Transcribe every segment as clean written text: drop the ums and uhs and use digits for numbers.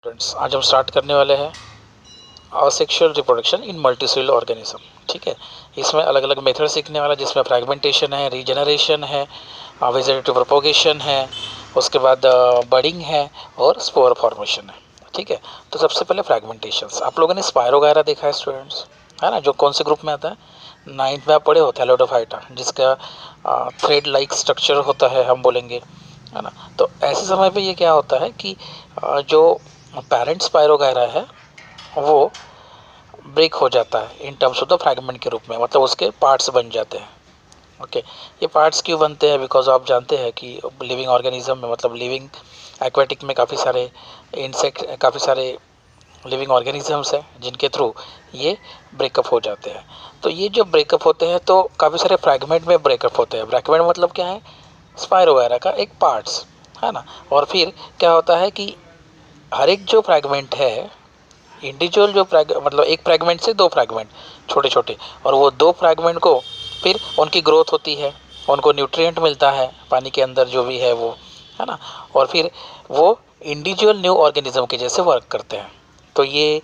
Friends, आज हम start करने वाले हैं asexual reproduction in multicellular organism. ठीक है, इसमें अलग अलग मेथड सीखने वाला, जिसमें फ्रैगमेंटेशन है, रीजनरेशन है, वेजिटेटिव प्रोपोगेशन है, उसके बाद बडिंग है और स्पोर फॉर्मेशन है। ठीक है, तो सबसे पहले फ्रैगमेंटेशन। आप लोगों ने स्पायरो वगैरह देखा है स्टूडेंट्स, है ना, जो कौन से ग्रुप में आता है? 9th में आप पढ़े हो थैलेडोफाइटा, जिसका थ्रेड लाइक स्ट्रक्चर होता है, हम बोलेंगे, है ना। तो ऐसे समय पे ये क्या होता है कि जो पेरेंट स्पायरोगायरा है वो ब्रेक हो जाता है in terms of the fragment के रूप में, मतलब उसके पार्ट्स बन जाते हैं। ओके, ये पार्ट्स क्यों बनते हैं? बिकॉज आप जानते हैं कि लिविंग ऑर्गेनिज्म में, मतलब लिविंग एक्वेटिक में काफ़ी सारे इंसेक्ट, काफ़ी सारे लिविंग ऑर्गेनिजम्स हैं जिनके थ्रू ये ब्रेकअप हो जाते हैं। तो ये जो ब्रेकअप होते हैं तो काफ़ी सारे फ्रैगमेंट में ब्रेकअप होते हैं। फ्रैगमेंट मतलब क्या है? स्पायरो वगैरह का एक पार्ट्स, है ना। और फिर क्या होता है कि हर एक जो फ्रैगमेंट है, इंडिविजुअल जो मतलब एक फ्रैगमेंट से दो फ्रैगमेंट छोटे छोटे, और वो दो फ्रैगमेंट को फिर उनकी ग्रोथ होती है, उनको न्यूट्रिएंट मिलता है पानी के अंदर जो भी है वो, है ना। और फिर वो इंडिविजुअल न्यू ऑर्गेनिज्म के जैसे वर्क करते हैं। तो ये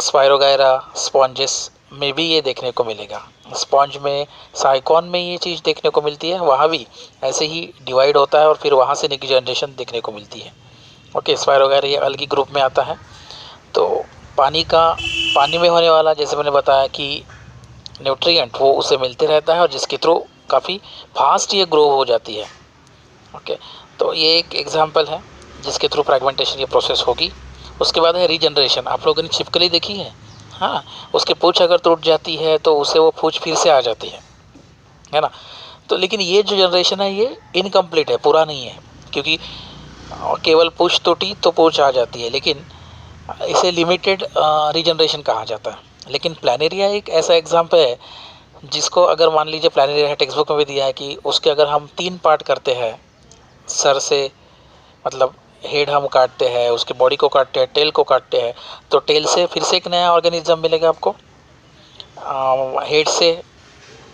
स्पायरोगायरा स्पॉन्जेस में भी ये देखने को मिलेगा। स्पॉन्ज में, साइकॉन में ये चीज़ देखने को मिलती है, वहाँ भी ऐसे ही डिवाइड होता है और फिर वहाँ से नई जनरेशन देखने को मिलती है। ओके, स्पायरोगायरा ये अलग ही ग्रुप में आता है। तो पानी में होने वाला, जैसे मैंने बताया कि न्यूट्रिएंट वो उसे मिलते रहता है और जिसके थ्रू काफ़ी फास्ट ये ग्रो हो जाती है। ओके, तो ये एक एग्जांपल है जिसके थ्रू फ्रैगमेंटेशन ये प्रोसेस होगी। उसके बाद है रीजनरेशन। आप लोगों ने छिपकली देखी है? हाँ, उसकी पूँछ अगर टूट जाती है तो उसे वो पूँछ फिर से आ जाती है ना। तो लेकिन ये जो जनरेशन है ये इनकम्प्लीट है, पूरा नहीं है, क्योंकि केवल पूँछ टूटी तो पूँछ आ जाती है, लेकिन इसे लिमिटेड रीजनरेशन कहा जाता है। लेकिन प्लानेरिया एक ऐसा एग्जाम्पल है जिसको अगर मान लीजिए, प्लानेरिया टेक्स्ट बुक में भी दिया है कि उसके अगर हम 3 पार्ट करते हैं, सर से, मतलब हेड हम काटते हैं, उसके बॉडी को काटते हैं, टेल को काटते हैं, तो टेल से फिर से एक नया ऑर्गेनिज्म मिलेगा आपको। हेड से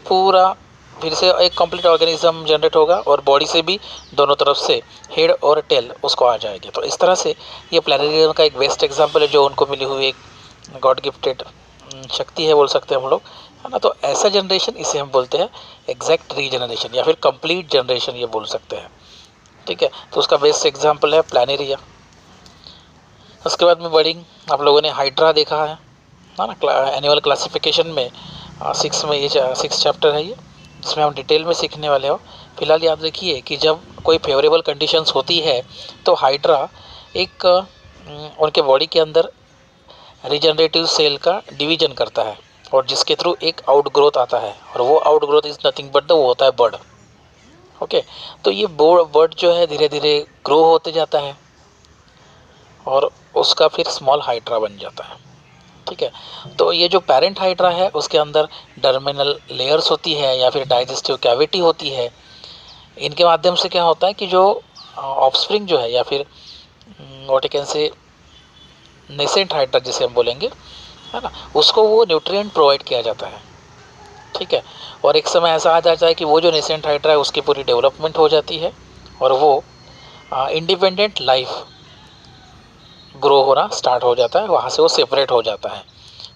पूरा फिर से एक कंप्लीट ऑर्गेनिज्म जनरेट होगा, और बॉडी से भी दोनों तरफ से हेड और टेल उसको आ जाएगी। तो इस तरह से ये प्लानेरियम का एक बेस्ट एग्जांपल है, जो उनको मिली हुई एक गॉड गिफ्टेड शक्ति है, बोल सकते हैं हम लोग, है ना। तो ऐसा जनरेशन, इसे हम बोलते हैं एग्जैक्ट रीजनरेशन या फिर कंप्लीट जनरेशन ये बोल सकते हैं। ठीक है, तो उसका बेस्ट एग्जाम्पल है प्लानेरिया। उसके बाद में बर्डिंग, आप लोगों ने हाइड्रा देखा है ना, एनिमल क्लासिफिकेशन में 6 में, ये 6 चैप्टर है ये, जिसमें हम डिटेल में सीखने वाले हो। फिलहाल याद रखिए कि जब कोई फेवरेबल कंडीशंस होती है तो हाइड्रा एक उनके बॉडी के अंदर रीजनरेटिव सेल का डिवीजन करता है, और जिसके थ्रू एक आउट ग्रोथ आता है, और वो out growth is nothing but वो होता है बर्ड। ओके, तो ये बर्ड जो है धीरे धीरे ग्रो होते जाता है और उसका फिर स्मॉल हाइड्रा बन जाता है। ठीक है, तो ये जो पेरेंट हाइड्रा है उसके अंदर टर्मिनल लेयर्स होती है या फिर डाइजेस्टिव कैविटी होती है। इनके माध्यम से क्या होता है कि जो ऑफस्प्रिंग जो है, या फिर what can say nascent hydra जिसे हम बोलेंगे, है ना, उसको वो न्यूट्रिएंट प्रोवाइड किया जाता है। ठीक है, और एक समय ऐसा आ जाता है कि वो जो नेसेंट हाइड्रा है उसकी पूरी डेवलपमेंट हो जाती है और वो इंडिपेंडेंट लाइफ ग्रो होना स्टार्ट हो जाता है, वहाँ से वो सेपरेट हो जाता है।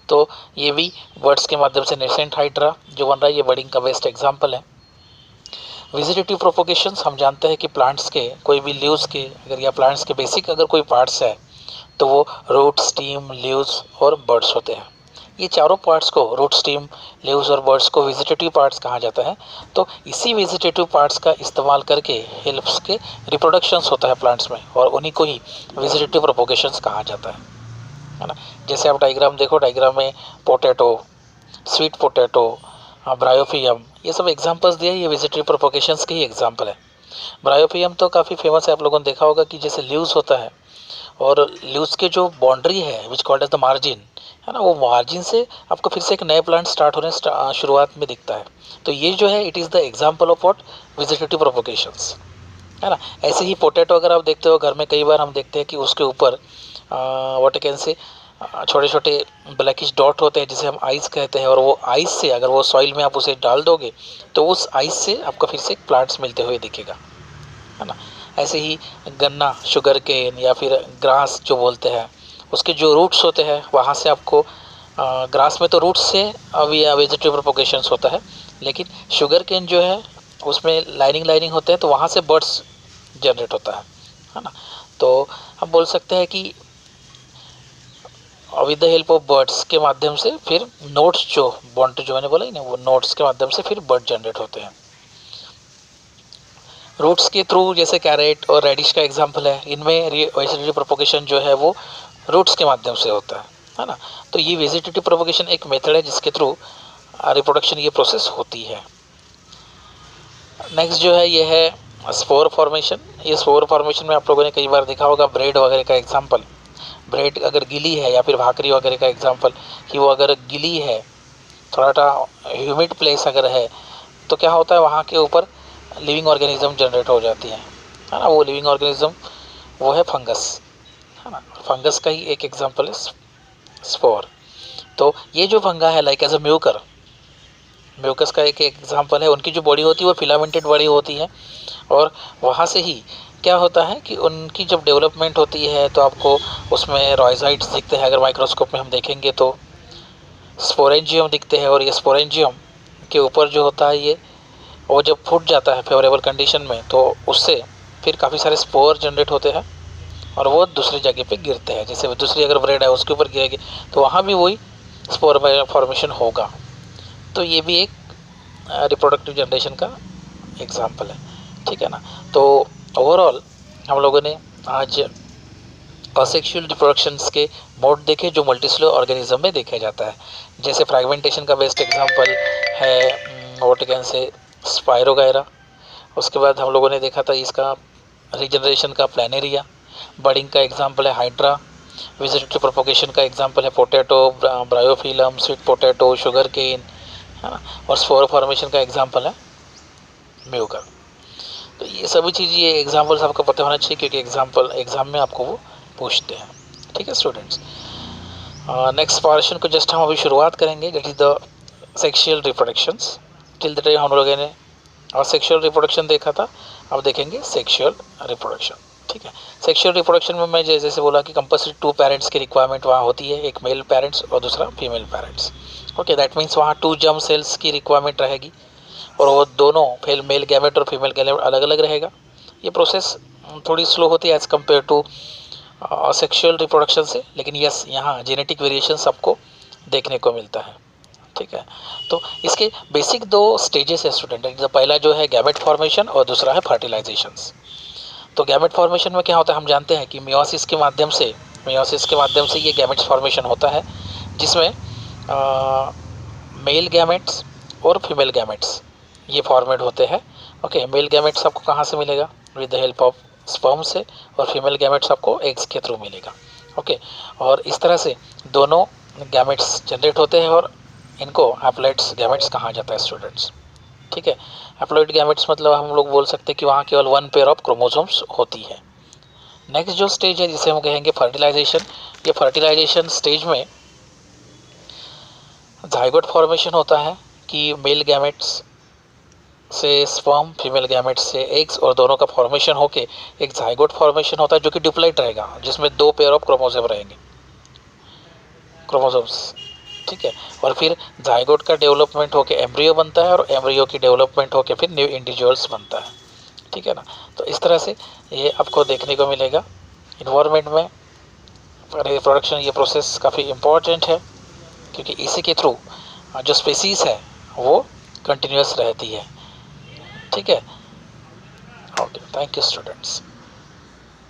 तो ये भी वर्ड्स के माध्यम से नेसेंट हाइड्रा जो बन रहा है, ये बर्डिंग का बेस्ट एग्जांपल है। वेजिटेटिव प्रोपोगेशंस, हम जानते हैं कि प्लांट्स के कोई भी लीव्स के अगर, या प्लांट्स के बेसिक अगर कोई पार्ट्स है तो वो रूट, स्टीम, लीव्स और बर्ड्स होते हैं। ये चारों पार्ट्स को, रूट, स्टीम, लीव्स और बर्ड्स को वेजिटेटिव पार्ट्स कहा जाता है। तो इसी वेजिटेटिव पार्ट्स का इस्तेमाल करके हेल्प्स के रिप्रोडक्शंस होता है प्लांट्स में, और उन्हीं को ही वेजिटेटिव प्रोपोगेशंस कहा जाता है ना। जैसे आप डायग्राम देखो, डायग्राम में पोटैटो, स्वीट पोटैटो, ब्रायोफियम, ये सब एग्जांपल्स दिए, ये वेजिटेटिव प्रोपोगेशंस के ही एग्जांपल है। ब्रायोफियम तो काफ़ी फेमस है, आप लोगों ने देखा होगा कि जैसे लीव्स होता है, और लीव्स के जो बाउंड्री है विच कॉल्ड एज द मार्जिन, है ना, वो मार्जिन से आपको फिर से एक नए प्लांट स्टार्ट होने शुरुआत में दिखता है। तो ये जो है, it is the example of what vegetative propagations, है ना। ऐसे ही पोटैटो अगर आप देखते हो घर में, कई बार हम देखते हैं कि उसके ऊपर व्हाट कैन से छोटे छोटे ब्लैकिश डॉट होते हैं जिसे हम आइस कहते हैं, और वो आइस से अगर वो सॉइल में आप उसे डाल दोगे तो उस आइस से आपको फिर से प्लांट्स मिलते हुए दिखेगा, है ना। ऐसे ही गन्ना, शुगर केन या फिर ग्रास जो बोलते हैं, उसके जो रूट्स होते हैं वहाँ से आपको ग्रास में तो रूट्स से अभी वेजिटेटिव प्रोपोगेशंस होता है, लेकिन शुगर केन जो है उसमें लाइनिंग होते हैं, तो वहाँ से बर्ड्स जनरेट होता है ना। तो हम बोल सकते हैं कि with the help of birds के माध्यम से फिर नोट्स जो बॉन्ड जो मैंने बोला ही ना, वो नोट्स के माध्यम से फिर बर्ड जनरेट होते हैं। रूट्स के थ्रू जैसे कैरेट और रेडिश का एग्जांपल है, इनमें वेजिटेटिव प्रोपोगेशन जो है वो रूट्स के माध्यम से होता है ना। तो ये वेजिटेटिव प्रोपोगेशन एक मेथड है जिसके थ्रू रिप्रोडक्शन ये प्रोसेस होती है। नेक्स्ट जो है ये है स्पोर फॉर्मेशन। ये स्पोर फॉर्मेशन में आप लोगों ने कई बार देखा होगा ब्रेड वगैरह का एग्जांपल, ब्रेड अगर गीली है या फिर भाकरी वगैरह का एग्जांपल कि वो अगर गीली है, थोड़ा सा ह्यूमिड प्लेस अगर है, तो क्या होता है वहाँ के ऊपर लिविंग ऑर्गेनिज्म जनरेट हो जाती है ना। वो लिविंग ऑर्गेनिज्म वो है फंगस, है ना। फंगस का ही एक एग्जांपल है स्पोर। तो ये जो फंगा है लाइक एज अ म्यूकस का एक एग्जांपल है। उनकी जो बॉडी होती है वो फिलामेंटेड बॉडी होती है, और वहाँ से ही क्या होता है कि उनकी जब डेवलपमेंट होती है तो आपको उसमें रॉयजाइट्स दिखते हैं। अगर माइक्रोस्कोप में हम देखेंगे तो स्पोरेंजियम दिखते हैं, और ये स्पोरेंजियम के ऊपर जो होता है ये वो जब फूट जाता है फेवरेबल कंडीशन में, तो उससे फिर काफ़ी सारे स्पोर जनरेट होते हैं और वो दूसरी जगह पे गिरते हैं। जैसे दूसरी अगर ब्रेड है उसके ऊपर गिरेगी तो वहाँ भी वही स्पोर फॉर्मेशन होगा। तो ये भी एक रिप्रोडक्टिव जनरेशन का एग्जाम्पल है, ठीक है ना। तो ओवरऑल हम लोगों ने आज असेक्सुअल रिप्रोडक्शंस के मोड देखे जो मल्टीसेलुलर ऑर्गेनिज्म में देखा जाता है। जैसे फ्रैगमेंटेशन का बेस्ट एग्जांपल है व्हाट कैन से स्पायरोगायरा। उसके बाद हम लोगों ने देखा था इसका रीजनरेशन का प्लानेरिया। बर्डिंग का एग्जांपल है हाइड्रा। वेजिटेटिव प्रोपोगेशन का एग्जांपल है potato, bryophyllum, sweet potato, sugar cane, है ना। और स्पोर फॉर्मेशन का एग्जांपल है म्यूकर। तो ये सभी चीज़, ये एग्जांपल्स आपको पता होना चाहिए क्योंकि एग्जाम में आपको वो पूछते हैं, ठीक है स्टूडेंट्स। नेक्स्ट पोर्शन को जस्ट हम अभी शुरुआत करेंगे, that is the sexual reproductions. Till the time हम लोगों ने सेक्सुअल रिप्रोडक्शन देखा था, अब देखेंगे सेक्सुअल रिप्रोडक्शन, ठीक है। सेक्सुअल रिप्रोडक्शन में मैं जैसे बोला कि कंपल्सरी 2 पेरेंट्स की रिक्वायरमेंट वहाँ होती है, एक मेल पेरेंट्स और दूसरा female parents. Okay, that means वहाँ 2 जर्म सेल्स की रिक्वायरमेंट रहेगी, और वो दोनों मेल गैमेट और फीमेल गैमेट अलग अलग रहेगा। ये प्रोसेस थोड़ी स्लो होती है as compare to sexual reproduction से, लेकिन यस यहाँ जेनेटिक वेरिएशंस आपको देखने को मिलता है, ठीक है। तो इसके बेसिक 2 स्टेजेस है स्टूडेंट। पहला जो है गैमेट फॉर्मेशन और दूसरा है फर्टिलाइजेशंस। तो गैमेट फॉर्मेशन में क्या होता है, हम जानते हैं कि मियोसिस के माध्यम से ये गैमेट्स फॉर्मेशन होता है, जिसमें मेल गैमेट्स और फीमेल गैमेट्स ये फॉर्मेट होते हैं। ओके, मेल गैमेट्स आपको कहाँ से मिलेगा, with the help of sperm से, और फीमेल गैमेट्स आपको एग्स के थ्रू मिलेगा। ओके, और इस तरह से दोनों गैमेट्स जनरेट होते हैं, और इनको हैप्लॉइड्स गैमेट्स कहा जाता है स्टूडेंट्स, ठीक है। हैप्लॉइड गैमेट्स मतलब हम लोग बोल सकते हैं कि वहाँ केवल 1 पेयर ऑफ क्रोमोसोम्स होती है। नेक्स्ट जो स्टेज है जिसे हम कहेंगे फर्टिलाइजेशन। ये फर्टिलाइजेशन स्टेज में जाइगोट फॉर्मेशन होता है कि मेल गैमेट्स से स्पर्म, फीमेल गैमेट्स से एग्स, और दोनों का फॉर्मेशन होके एक जाइगोट फॉर्मेशन होता है जो कि डिप्लॉइड रहेगा, जिसमें 2 पेयर ऑफ क्रोमोसोम्स, ठीक है। और फिर जाइगोट का डेवलपमेंट होके एम्ब्रियो बनता है, और एम्ब्रियो की डेवलपमेंट होके फिर न्यू इंडिविजुअल्स बनता है, ठीक है ना। तो इस तरह से ये आपको देखने को मिलेगा इन्वायरमेंट में। रिप्रोडक्शन ये प्रोसेस काफ़ी इम्पोर्टेंट है क्योंकि इसी के थ्रू जो स्पीसीज़ है वो कंटिन्यूस रहती है, ठीक है। Okay, thank you students.